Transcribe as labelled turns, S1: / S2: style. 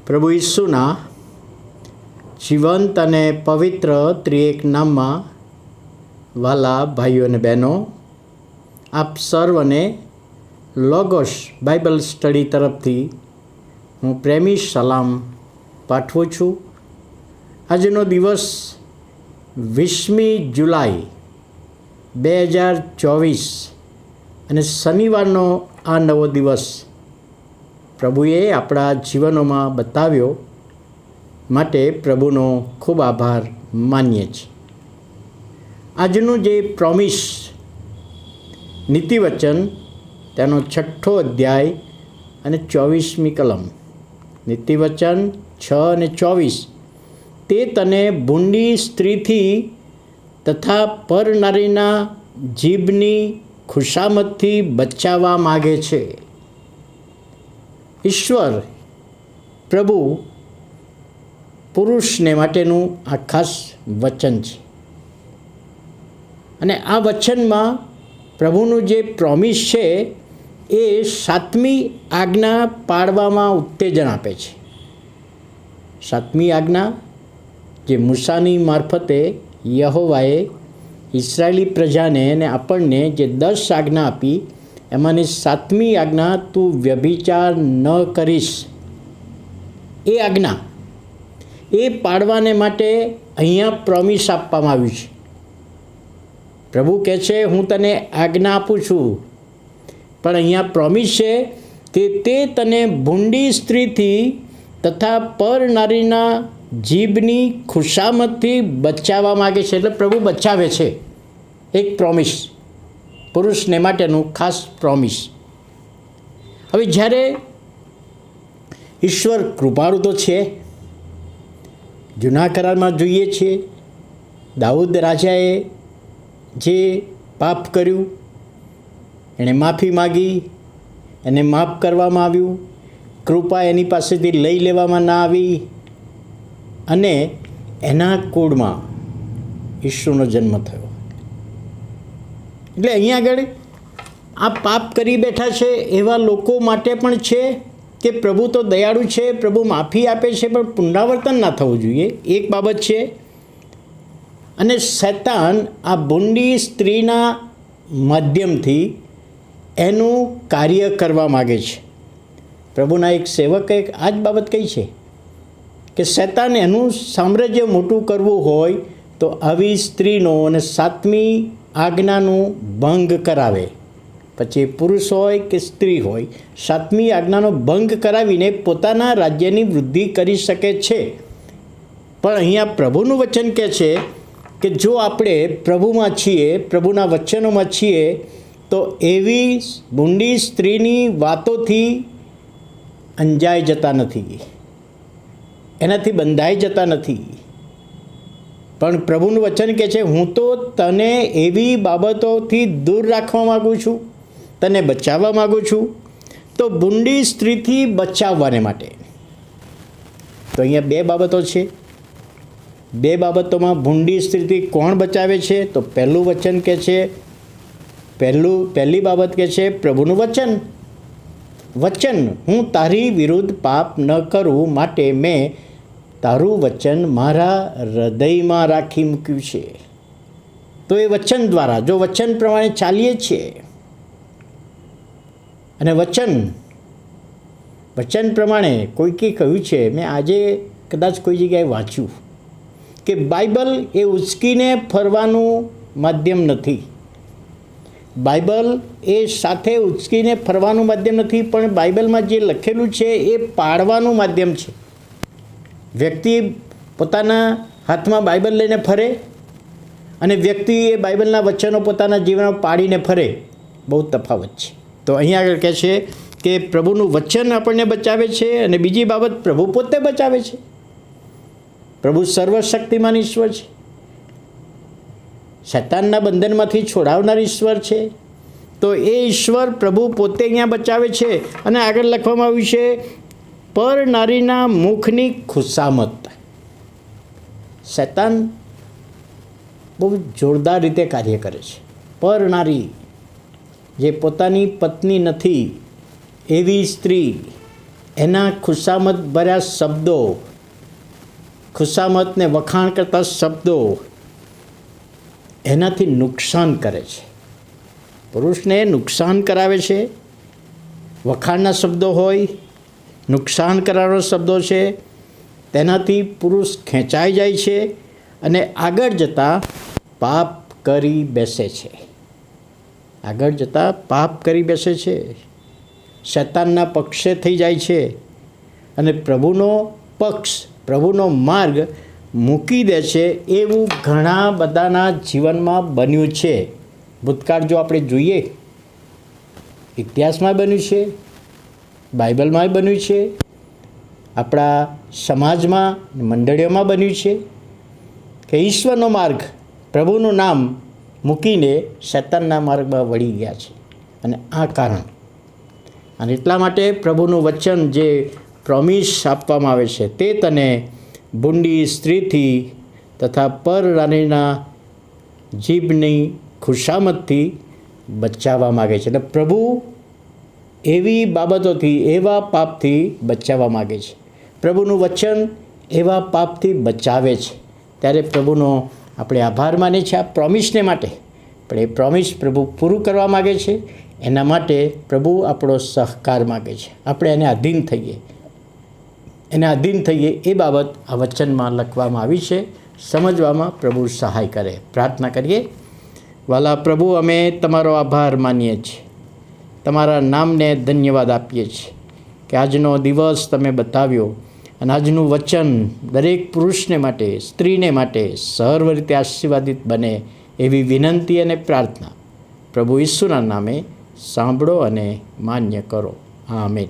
S1: પ્રભુ ઈસુના જીવંત અને પવિત્ર ત્રિએક નામમાં વાલા ભાઈઓ અને બહેનો, આપ સર્વને લોગોસ બાઇબલ સ્ટડી તરફથી હું પ્રેમી સલામ પાઠવું છું. આજનો દિવસ 20મી જુલાઈ 2024 અને શનિવારનો આ નવો દિવસ પ્રભુએ આપણા જીવનોમાં બતાવ્યો માટે પ્રભુનો ખૂબ આભાર માનીએ છીએ. આજનું જે પ્રોમિસ નીતિવચન તેનો 6ઠ્ઠો અધ્યાય અને 24મી કલમ, નીતિવચન 6 અને 24, તે તને ભૂંડી સ્ત્રીથી તથા પરનારીના જીભની ખુશામતથી બચાવવા માગે છે. ઈશ્વર પ્રભુ પુરુષને માટેનું આ ખાસ વચન છે અને આ વચનમાં પ્રભુનું જે પ્રોમિસ છે એ 7મી આજ્ઞા પાળવામાં ઉત્તેજન આપે છે. 7મી આજ્ઞા જે મૂસાની મારફતે યહોવાએ ઇસરાયેલી પ્રજાને અને આપણને જે 10 આજ્ઞા આપી, એમાંની 7મી આજ્ઞા તું વ્યભિચાર ન કરીશ, એ આજ્ઞા એ પાળવાને માટે અહીંયા પ્રોમિસ આપવામાં આવ્યું છે. પ્રભુ કહે છે હું તને આજ્ઞા આપું છું, પણ અહીંયા પ્રોમિસ છે કે તે તને ભૂંડી સ્ત્રીથી તથા પરનારીના જીભની ખુશામતથી બચાવવા માગે છે. એટલે પ્રભુ બચાવે છે. એક પ્રોમિસ, પુરુષને માટેનું ખાસ પ્રોમિસ. હવે જ્યારે ઈશ્વર કૃપાળુ તો છે, જૂના કરારમાં જોઈએ છીએ દાઉદ રાજાએ જે પાપ કર્યું, એણે માફી માગી, એને માફ કરવામાં આવ્યું, કૃપા એની પાસેથી લઈ લેવામાં ના આવી અને એના કુળમાં ઈસુનો જન્મ થયો. એટલે અહીંયા આગળ આ પાપ કરી બેઠા છે એવા લોકો માટે પણ છે કે પ્રભુ તો દયાળુ છે, પ્રભુ માફી આપે છે, પણ પુનરાવર્તન ના થવું જોઈએ, એક બાબત છે. અને શૈતાન આ ભૂંડી સ્ત્રીના માધ્યમથી એનું કાર્ય કરવા માગે છે. પ્રભુના એક સેવકે આ જ બાબત કહી છે કે શૈતાન એનું સામ્રાજ્ય મોટું કરવું હોય તો આવી સ્ત્રીનો અને 7મી આજ્ઞાનું ભંગ કરાવે. પછી પુરુષ હોય કે સ્ત્રી હોય, 7મી આજ્ઞાનો ભંગ કરાવીને પોતાના રાજ્યની વૃદ્ધિ કરી શકે છે. પણ અહીંયા પ્રભુનું વચન કહે છે કે જો આપણે પ્રભુમાં છીએ, પ્રભુના વચનોમાં છીએ, તો એવી ભૂંડી સ્ત્રીની વાતોથી અંજાઈ જતા નથી, એનાથી બંધાઈ જતા નથી. પણ પ્રભુનું વચન કહે છે હું તો તને એવી બાબતોથી દૂર રાખવા માગું છું, તને બચાવવા માગું છું. તો ભૂંડી સ્ત્રીથી બચાવવાને માટે તો અહીંયા 2 બાબતો છે. 2 બાબતોમાં ભૂંડી સ્ત્રીથી કોણ બચાવે છે? તો પહેલું વચન કહે છે, પહેલી બાબત કહે છે પ્રભુનું વચન, હું તારી વિરુદ્ધ પાપ ન કરું માટે મેં તારું વચન મારા હૃદયમાં રાખી મૂક્યું છે. તો એ વચન દ્વારા, જો વચન પ્રમાણે ચાલીએ છીએ અને વચન પ્રમાણે કોઈકે કહ્યું છે, મેં આજે કદાચ કોઈ જગ્યાએ વાંચ્યું કે બાઇબલ એ ઉચકીને ફરવાનું માધ્યમ નથી. બાઇબલ એ સાથે ઉચકીને ફરવાનું માધ્યમ નથી, પણ બાઇબલમાં જે લખેલું છે એ પાળવાનું માધ્યમ છે. વ્યક્તિ પોતાના હાથમાં બાઇબલ લઈને ફરે અને વ્યક્તિ એ બાઇબલના વચનો પોતાના જીવનમાં પાડીને ફરે, બહુ તફાવત છે. તો અહીંયા આગળ કહે છે કે પ્રભુનું વચન આપણને બચાવે છે. અને બીજી બાબત, પ્રભુ પોતે બચાવે છે. પ્રભુ સર્વશક્તિમાન ઈશ્વર છે, શૈતાનના બંધનમાંથી છોડાવનાર ઈશ્વર છે. તો એ ઈશ્વર પ્રભુ પોતે અહીંયા બચાવે છે. અને આગળ લખવામાં આવ્યું છે પરનારીના મુખની ખુશામત. શૈતાન બહુ જોરદાર રીતે કાર્ય કરે છે. પરનારી જે પોતાની પત્ની નથી એવી સ્ત્રી એના ખુશામત ભર્યા શબ્દો, ખુશામતને વખાણ કરતા શબ્દો એનાથી નુકસાન કરે છે, પુરુષને નુકસાન કરાવે છે. વખાણના શબ્દો હોય, નુકસાન કરાવનારા શબ્દો છે, તેનાથી પુરુષ ખેંચાઈ જાય છે અને આગળ જતાં પાપ કરી બેસે છે. આગળ જતાં પાપ કરી બેસે છે, શૈતાનના પક્ષે થઈ જાય છે અને પ્રભુનો પક્ષ, પ્રભુનો માર્ગ મૂકી દે છે. એવું ઘણા બધાના જીવનમાં બન્યું છે. ભૂતકાળ જો આપણે જોઈએ, ઇતિહાસમાં બન્યું છે, બાઇબલમાં બન્યું છે, આપણા સમાજમાં મંડળીઓમાં બન્યું છે કે ઈશ્વરનો માર્ગ, પ્રભુનું નામ મૂકીને શૈતાનના માર્ગમાં વળી ગયા છે. અને આ કારણ, અને એટલા માટે પ્રભુનું વચન જે પ્રોમિસ આપવામાં આવે છે, તે તને ભૂંડી સ્ત્રીથી તથા પરરાણીના જીભની ખુશામતથી બચાવવા માગે છે. એટલે પ્રભુ એવી બાબતોથી, એવા પાપથી બચાવવા માગે છે. પ્રભુનું વચન એવા પાપથી બચાવે છે. ત્યારે પ્રભુનો આપણે આભાર માનીએ છીએ આ પ્રોમિસને માટે. પણ એ પ્રોમિસ પ્રભુ પૂરું કરવા માગે છે. એના માટે પ્રભુ આપણો સહકાર માગે છે. આપણે એને આધીન થઈએ, એને આધીન થઈએ એ બાબત આ વચનમાં લખવામાં આવી છે. સમજવામાં પ્રભુ સહાય કરે. પ્રાર્થના કરીએ. વાલા પ્રભુ, અમે તમારો આભાર માનીએ છીએ, તમારા નામને ધન્યવાદ આપીએ છીએ કે આજનો દિવસ તમે બતાવ્યો અને આજનું વચન દરેક પુરુષને માટે, સ્ત્રીને માટે સર્વ રીતે આશીર્વાદિત બને એવી વિનંતી અને પ્રાર્થના પ્રભુ ઈસુના નામે સાંભળો અને માન્ય કરો. આમેન.